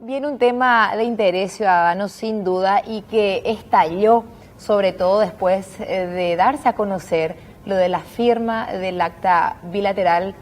Viene un tema de interés ciudadano sin duda y que estalló sobre todo después de darse a conocer lo de la firma del acta bilateral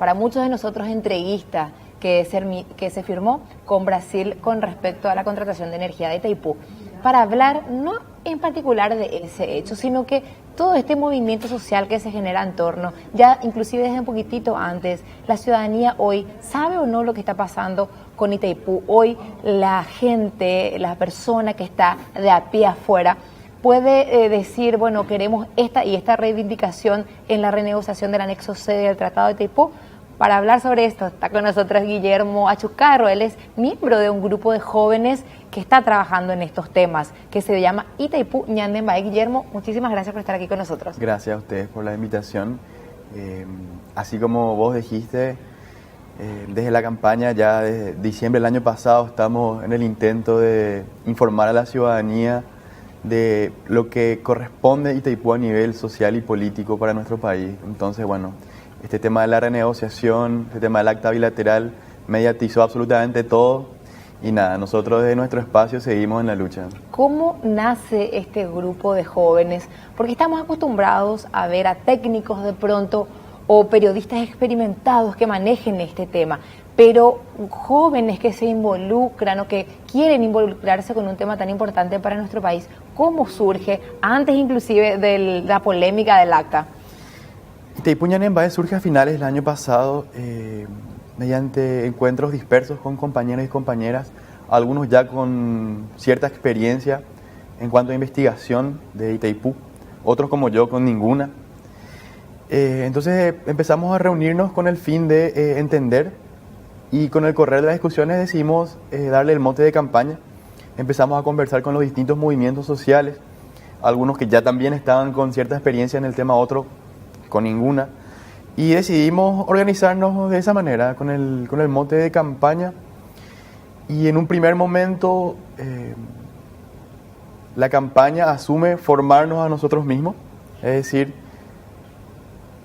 para muchos de nosotros entreguista que se firmó con Brasil con respecto a la contratación de energía de Itaipú. Para hablar no en particular de ese hecho, sino que todo este movimiento social que se genera en torno, ya inclusive desde un poquitito antes, la ciudadanía hoy sabe o no lo que está pasando con Itaipú. Hoy la gente, la persona que está de a pie afuera, puede decir, bueno, queremos esta reivindicación en la renegociación del anexo C del Tratado de Itaipú. Para hablar sobre esto está con nosotros Guillermo Achucarro. Él es miembro de un grupo de jóvenes que está trabajando en estos temas, que se llama Itaipú Ñandembae. Guillermo, muchísimas gracias por estar aquí con nosotros. Gracias a ustedes por la invitación. Así como vos dijiste, desde la campaña, ya desde diciembre del año pasado, estamos en el intento de informar a la ciudadanía de lo que corresponde a Itaipú a nivel social y político para nuestro país. Entonces, bueno, este tema de la renegociación, este tema del acta bilateral, mediatizó absolutamente todo y nada, nosotros desde nuestro espacio seguimos en la lucha. ¿Cómo nace este grupo de jóvenes? Porque estamos acostumbrados a ver a técnicos de pronto o periodistas experimentados que manejen este tema, pero jóvenes que se involucran o que quieren involucrarse con un tema tan importante para nuestro país, ¿cómo surge antes inclusive de la polémica del acta? Itaipú Ñandembae surge a finales del año pasado mediante encuentros dispersos con compañeros y compañeras, algunos ya con cierta experiencia en cuanto a investigación de Itaipú, otros como yo con ninguna. Entonces empezamos a reunirnos con el fin de entender y con el correr de las discusiones decidimos darle el mote de campaña. Empezamos a conversar con los distintos movimientos sociales, algunos que ya también estaban con cierta experiencia en el tema, otros con ninguna, y decidimos organizarnos de esa manera, con el mote de campaña. Y en un primer momento la campaña asume formarnos a nosotros mismos, es decir,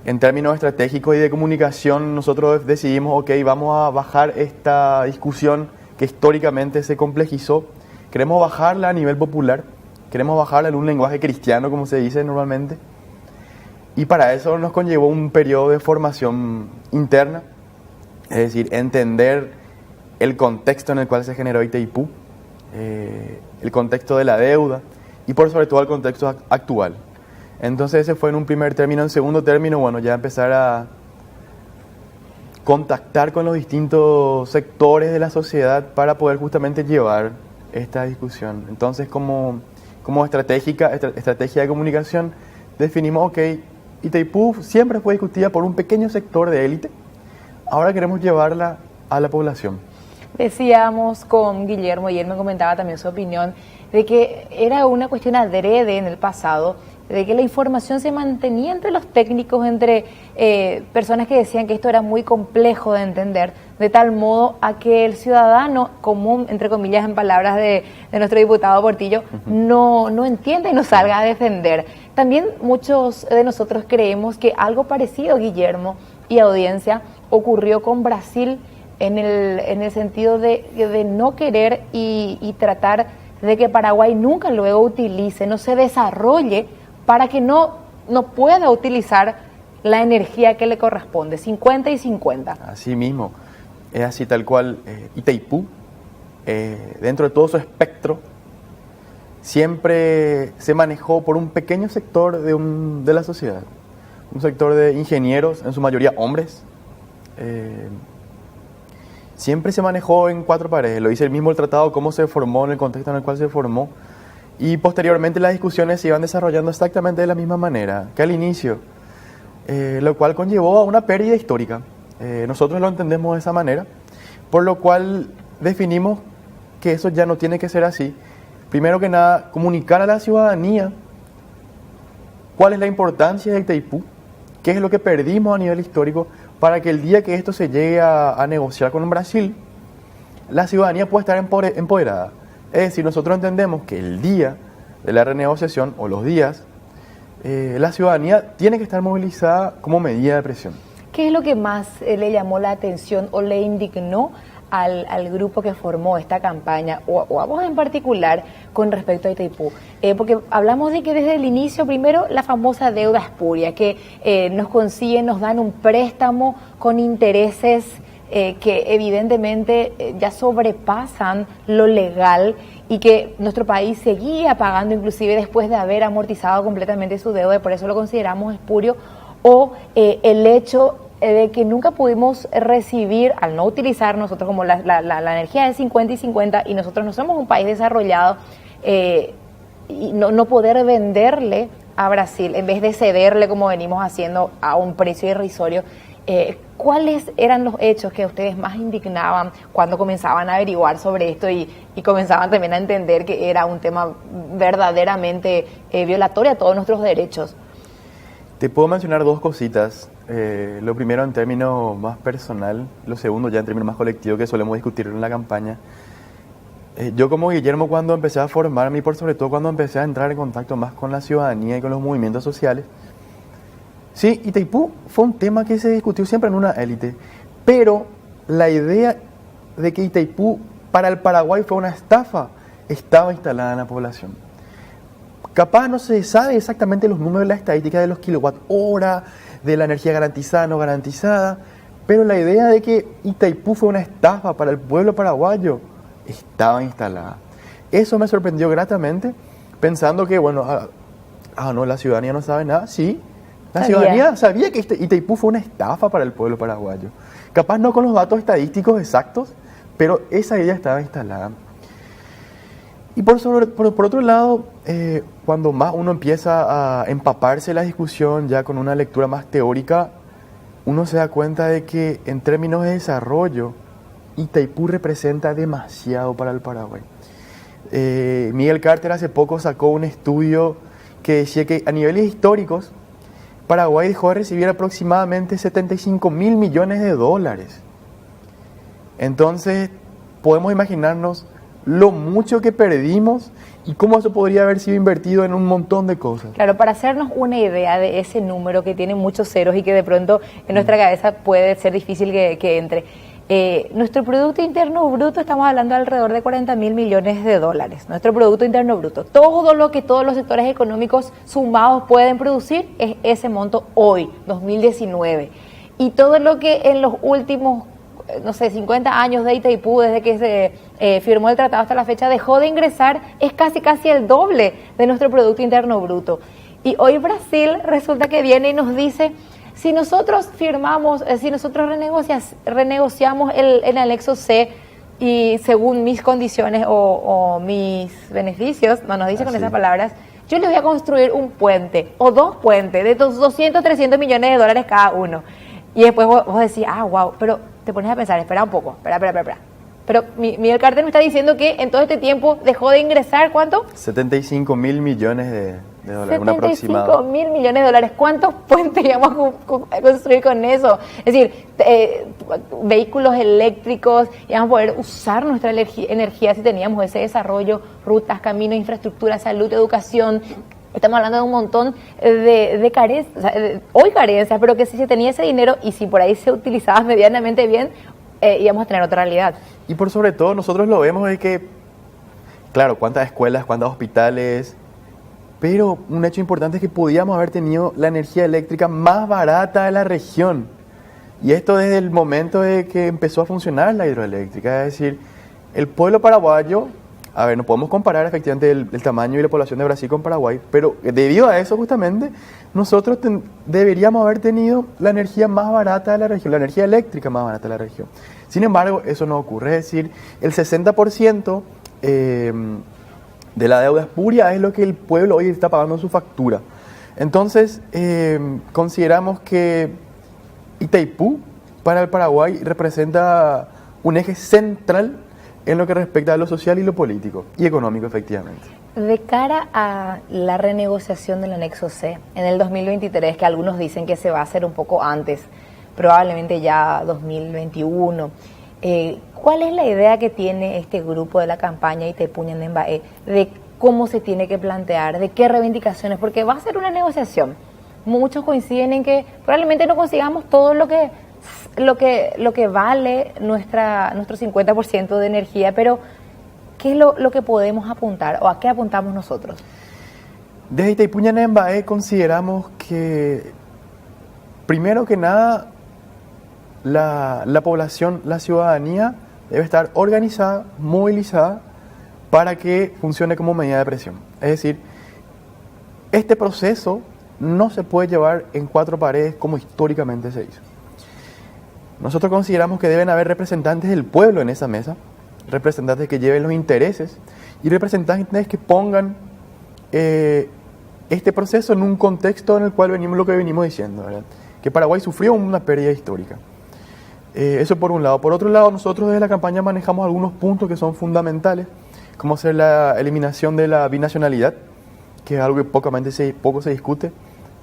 en términos estratégicos y de comunicación nosotros decidimos, ok, vamos a bajar esta discusión que históricamente se complejizó, queremos bajarla a nivel popular, queremos bajarla en un lenguaje cristiano, como se dice normalmente. Y para eso nos conllevó un periodo de formación interna, es decir, entender el contexto en el cual se generó Itaipú, el contexto de la deuda y por sobre todo el contexto actual. Entonces ese fue en un primer término. En segundo término, bueno, ya empezar a contactar con los distintos sectores de la sociedad para poder justamente llevar esta discusión. Entonces como estrategia de comunicación definimos, ok, Itaipú siempre fue discutida por un pequeño sector de élite, ahora queremos llevarla a la población. Decíamos con Guillermo, y él me comentaba también su opinión, de que era una cuestión adrede en el pasado, de que la información se mantenía entre los técnicos, entre personas que decían que esto era muy complejo de entender, de tal modo a que el ciudadano común, entre comillas, en palabras de nuestro diputado Portillo, no entienda y no salga a defender. También muchos de nosotros creemos que algo parecido, Guillermo y audiencia, ocurrió con Brasil en el sentido de no querer y tratar de que Paraguay nunca luego utilice, no se desarrolle para que no pueda utilizar la energía que le corresponde, 50 y 50. Así mismo, es así tal cual. Itaipú, dentro de todo su espectro, siempre se manejó por un pequeño sector de la sociedad, un sector de ingenieros, en su mayoría hombres. Siempre se manejó en cuatro paredes, lo dice el mismo el tratado, cómo se formó, en el contexto en el cual se formó, y posteriormente las discusiones se iban desarrollando exactamente de la misma manera que al inicio, lo cual conllevó a una pérdida histórica. Nosotros lo entendemos de esa manera, por lo cual definimos que eso ya no tiene que ser así. Primero que nada, comunicar a la ciudadanía cuál es la importancia de Itaipú, qué es lo que perdimos a nivel histórico, para que el día que esto se llegue a negociar con Brasil, la ciudadanía pueda estar empoderada. Es decir, nosotros entendemos que el día de la renegociación, o los días, la ciudadanía tiene que estar movilizada como medida de presión. ¿Qué es lo que más le llamó la atención o le indignó al grupo que formó esta campaña, o a vos en particular, con respecto a Itaipú? Porque hablamos de que desde el inicio, primero, la famosa deuda espuria, que nos consiguen, nos dan un préstamo con intereses que evidentemente ya sobrepasan lo legal y que nuestro país seguía pagando inclusive después de haber amortizado completamente su deuda, y por eso lo consideramos espurio, o el hecho de que nunca pudimos recibir, al no utilizar nosotros como la energía de 50 y 50, y nosotros no somos un país desarrollado, y no poder venderle a Brasil en vez de cederle como venimos haciendo a un precio irrisorio. ¿Cuáles eran los hechos que ustedes más indignaban cuando comenzaban a averiguar sobre esto y comenzaban también a entender que era un tema verdaderamente violatorio a todos nuestros derechos? Te puedo mencionar dos cositas. Lo primero en términos más personal, lo segundo ya en términos más colectivos que solemos discutir en la campaña. Yo como Guillermo, cuando empecé a formarme y por sobre todo cuando empecé a entrar en contacto más con la ciudadanía y con los movimientos sociales, sí, Itaipú fue un tema que se discutió siempre en una élite, pero la idea de que Itaipú para el Paraguay fue una estafa estaba instalada en la población. Capaz no se sabe exactamente los números de la estadística de los kilowatt hora, de la energía garantizada, no garantizada, pero la idea de que Itaipú fue una estafa para el pueblo paraguayo estaba instalada. Eso me sorprendió gratamente, pensando que, bueno, no, la ciudadanía no sabe nada. Sí, la ciudadanía sabía que Itaipú fue una estafa para el pueblo paraguayo. Capaz no con los datos estadísticos exactos, pero esa idea estaba instalada. Y por otro lado, cuando más uno empieza a empaparse la discusión ya con una lectura más teórica, uno se da cuenta de que en términos de desarrollo, Itaipú representa demasiado para el Paraguay. Miguel Carter hace poco sacó un estudio que decía que a niveles históricos, Paraguay dejó de recibir aproximadamente 75.000 millones de dólares. Entonces, podemos imaginarnos lo mucho que perdimos y cómo eso podría haber sido invertido en un montón de cosas. Claro, para hacernos una idea de ese número que tiene muchos ceros y que de pronto en nuestra cabeza puede ser difícil que entre. Nuestro Producto Interno Bruto, estamos hablando de alrededor de 40.000 millones de dólares. Nuestro Producto Interno Bruto. Todo lo que todos los sectores económicos sumados pueden producir es ese monto hoy, 2019. Y todo lo que en los últimos 50 años de Itaipú, desde que se firmó el tratado hasta la fecha, dejó de ingresar, es casi el doble de nuestro Producto Interno Bruto. Y hoy Brasil resulta que viene y nos dice, si nosotros firmamos, si nosotros renegociamos el anexo C y según mis condiciones o mis beneficios, no nos dice con esas palabras, yo les voy a construir un puente o dos puentes de 200, 300 millones de dólares cada uno. Y después vos decís, wow, pero te pones a pensar, espera un poco, espera. Pero Miguel Carter me está diciendo que en todo este tiempo dejó de ingresar, ¿cuánto? 75.000 millones de dólares, un aproximado. 75.000 millones de dólares. ¿Cuántos puentes íbamos a construir con eso? Es decir, vehículos eléctricos, íbamos a poder usar nuestra energía si teníamos ese desarrollo, rutas, caminos, infraestructura, salud, educación. Estamos hablando de un montón de carencias, o sea, hoy carencias, pero que si se tenía ese dinero y si por ahí se utilizaba medianamente bien, íbamos a tener otra realidad. Y por sobre todo nosotros lo vemos de que, claro, cuántas escuelas, cuántos hospitales, pero un hecho importante es que podíamos haber tenido la energía eléctrica más barata de la región. Y esto desde el momento de que empezó a funcionar la hidroeléctrica, es decir, el pueblo paraguayo, a ver, no podemos comparar efectivamente el tamaño y la población de Brasil con Paraguay, pero debido a eso justamente nosotros deberíamos haber tenido la energía más barata de la región, la energía eléctrica más barata de la región. Sin embargo, eso no ocurre, es decir, el 60% de la deuda espuria es lo que el pueblo hoy está pagando en su factura. Entonces, consideramos que Itaipú para el Paraguay representa un eje central en lo que respecta a lo social y lo político y económico, efectivamente. De cara a la renegociación del anexo C en el 2023, que algunos dicen que se va a hacer un poco antes, probablemente ya 2021, ¿cuál es la idea que tiene este grupo de la campaña Itaipú Ñandembae de cómo se tiene que plantear, de qué reivindicaciones? Porque va a ser una negociación. Muchos coinciden en que probablemente no consigamos todo lo que lo que vale nuestro 50% de energía, pero ¿qué es lo que podemos apuntar o a qué apuntamos nosotros? Desde Itaipú Ñanembaé consideramos que, primero que nada, la población, la ciudadanía debe estar organizada, movilizada para que funcione como medida de presión. Es decir, este proceso no se puede llevar en cuatro paredes como históricamente se hizo. Nosotros consideramos que deben haber representantes del pueblo en esa mesa, representantes que lleven los intereses y representantes que pongan este proceso en un contexto en el cual venimos lo que venimos diciendo, ¿verdad? Que Paraguay sufrió una pérdida histórica. Eso por un lado. Por otro lado, nosotros desde la campaña manejamos algunos puntos que son fundamentales, como ser la eliminación de la binacionalidad, que es algo que poco se discute,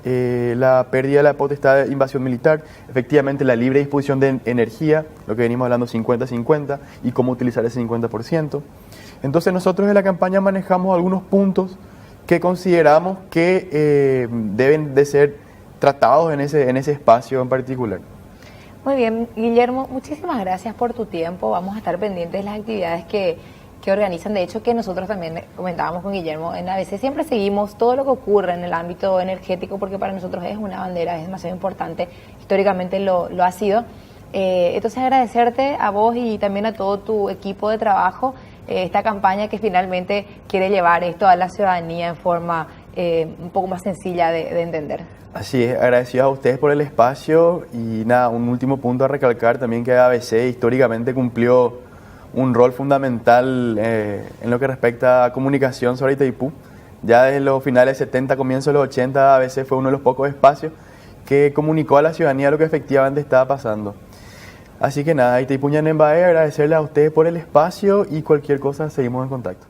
la pérdida de la potestad de invasión militar, efectivamente la libre disposición de energía, lo que venimos hablando 50-50, y cómo utilizar ese 50%. Entonces nosotros en la campaña manejamos algunos puntos que consideramos que deben de ser tratados en ese espacio en particular. Muy bien, Guillermo, muchísimas gracias por tu tiempo. Vamos a estar pendientes de las actividades que organizan. De hecho, que nosotros también comentábamos con Guillermo, en ABC siempre seguimos todo lo que ocurre en el ámbito energético, porque para nosotros es una bandera, es demasiado importante, históricamente lo ha sido. Entonces agradecerte a vos y también a todo tu equipo de trabajo, esta campaña que finalmente quiere llevar esto a la ciudadanía en forma un poco más sencilla de entender. Así es, agradecidos a ustedes por el espacio y nada, un último punto a recalcar también que ABC históricamente cumplió un rol fundamental en lo que respecta a comunicación sobre Itaipú. Ya desde los finales 70, comienzos de los 80, ABC fue uno de los pocos espacios que comunicó a la ciudadanía lo que efectivamente estaba pasando. Así que nada, Itaipú Ñanembaé, agradecerle a ustedes por el espacio y cualquier cosa seguimos en contacto.